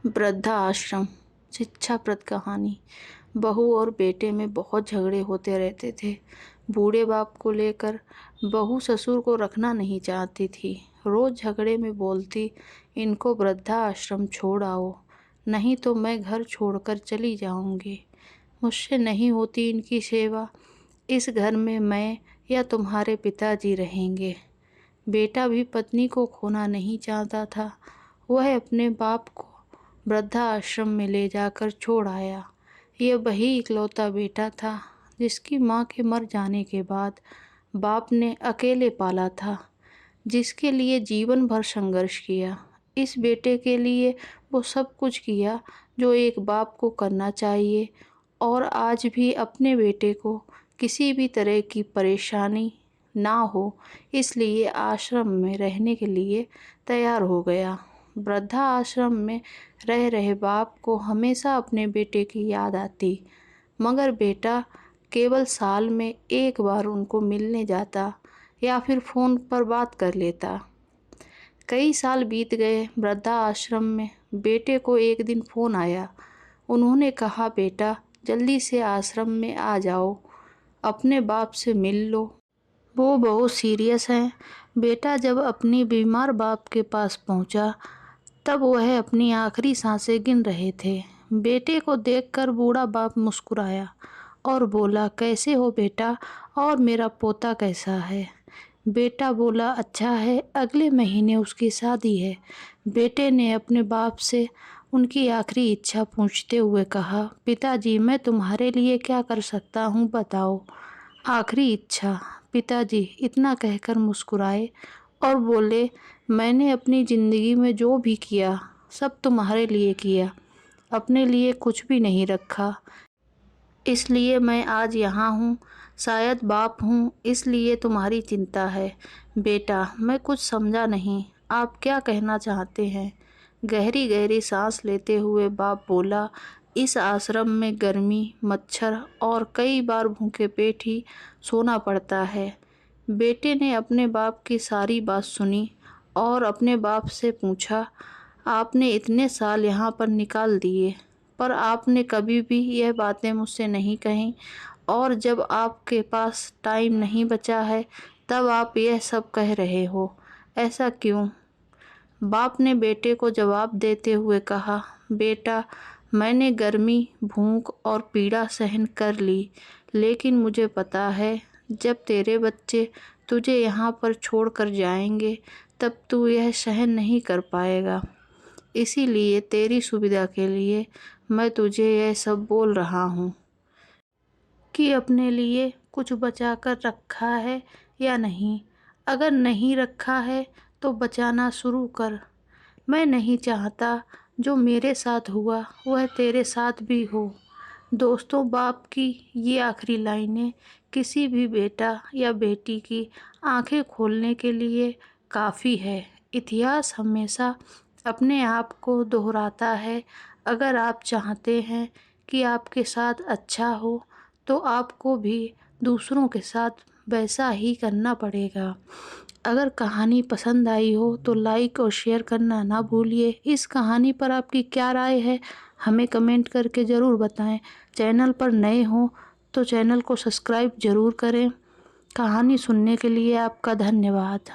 वृद्धा आश्रम शिक्षाप्रद कहानी। बहू और बेटे में बहुत झगड़े होते रहते थे। बूढ़े बाप को लेकर बहू ससुर को रखना नहीं चाहती थी। रोज झगड़े में बोलती, इनको वृद्धा आश्रम छोड़ आओ, नहीं तो मैं घर छोड़कर चली जाऊंगी। मुझसे नहीं होती इनकी सेवा। इस घर में मैं या तुम्हारे पिताजी रहेंगे। बेटा भी पत्नी को खोना नहीं चाहता था। वह अपने बाप को वृद्धा आश्रम में ले जाकर छोड़ आया। यह वही इकलौता बेटा था जिसकी माँ के मर जाने के बाद बाप ने अकेले पाला था, जिसके लिए जीवन भर संघर्ष किया। इस बेटे के लिए वो सब कुछ किया जो एक बाप को करना चाहिए, और आज भी अपने बेटे को किसी भी तरह की परेशानी ना हो, इसलिए आश्रम में रहने के लिए तैयार हो गया। वृद्धा आश्रम में रह रहे बाप को हमेशा अपने बेटे की याद आती, मगर बेटा केवल साल में एक बार उनको मिलने जाता या फिर फ़ोन पर बात कर लेता। कई साल बीत गए। वृद्धा आश्रम में बेटे को एक दिन फ़ोन आया। उन्होंने कहा, बेटा जल्दी से आश्रम में आ जाओ, अपने बाप से मिल लो, वो बहुत सीरियस हैं। बेटा जब अपनी बीमार बाप के पास पहुंचा, तब वह अपनी आखिरी सांसें गिन रहे थे। बेटे को देखकर बूढ़ा बाप मुस्कुराया और बोला, कैसे हो बेटा, और मेरा पोता कैसा है? बेटा बोला, अच्छा है, अगले महीने उसकी शादी है। बेटे ने अपने बाप से उनकी आखिरी इच्छा पूछते हुए कहा, पिताजी मैं तुम्हारे लिए क्या कर सकता हूँ, बताओ। आखिरी इच्छा? पिताजी इतना कहकर मुस्कुराए और बोले, मैंने अपनी ज़िंदगी में जो भी किया सब तुम्हारे लिए किया, अपने लिए कुछ भी नहीं रखा, इसलिए मैं आज यहाँ हूँ। शायद बाप हूँ इसलिए तुम्हारी चिंता है। बेटा मैं कुछ समझा नहीं, आप क्या कहना चाहते हैं? गहरी गहरी सांस लेते हुए बाप बोला, इस आश्रम में गर्मी, मच्छर और कई बार भूखे पेट ही सोना पड़ता है। बेटे ने अपने बाप की सारी बात सुनी और अपने बाप से पूछा, आपने इतने साल यहाँ पर निकाल दिए, पर आपने कभी भी यह बातें मुझसे नहीं कहीं, और जब आपके पास टाइम नहीं बचा है तब आप यह सब कह रहे हो, ऐसा क्यों? बाप ने बेटे को जवाब देते हुए कहा, बेटा मैंने गर्मी, भूख और पीड़ा सहन कर ली, लेकिन मुझे पता है जब तेरे बच्चे तुझे यहाँ पर छोड़कर जाएंगे तब तू यह सहन नहीं कर पाएगा। इसीलिए तेरी सुविधा के लिए मैं तुझे यह सब बोल रहा हूँ कि अपने लिए कुछ बचा कर रखा है या नहीं। अगर नहीं रखा है तो बचाना शुरू कर। मैं नहीं चाहता जो मेरे साथ हुआ वह तेरे साथ भी हो। दोस्तों, बाप की ये आखिरी लाइनें किसी भी बेटा या बेटी की आंखें खोलने के लिए काफ़ी है। इतिहास हमेशा अपने आप को दोहराता है। अगर आप चाहते हैं कि आपके साथ अच्छा हो तो आपको भी दूसरों के साथ वैसा ही करना पड़ेगा। अगर कहानी पसंद आई हो तो लाइक और शेयर करना ना भूलिए। इस कहानी पर आपकी क्या राय है हमें कमेंट करके ज़रूर बताएं। चैनल पर नए हो तो चैनल को सब्सक्राइब ज़रूर करें। कहानी सुनने के लिए आपका धन्यवाद।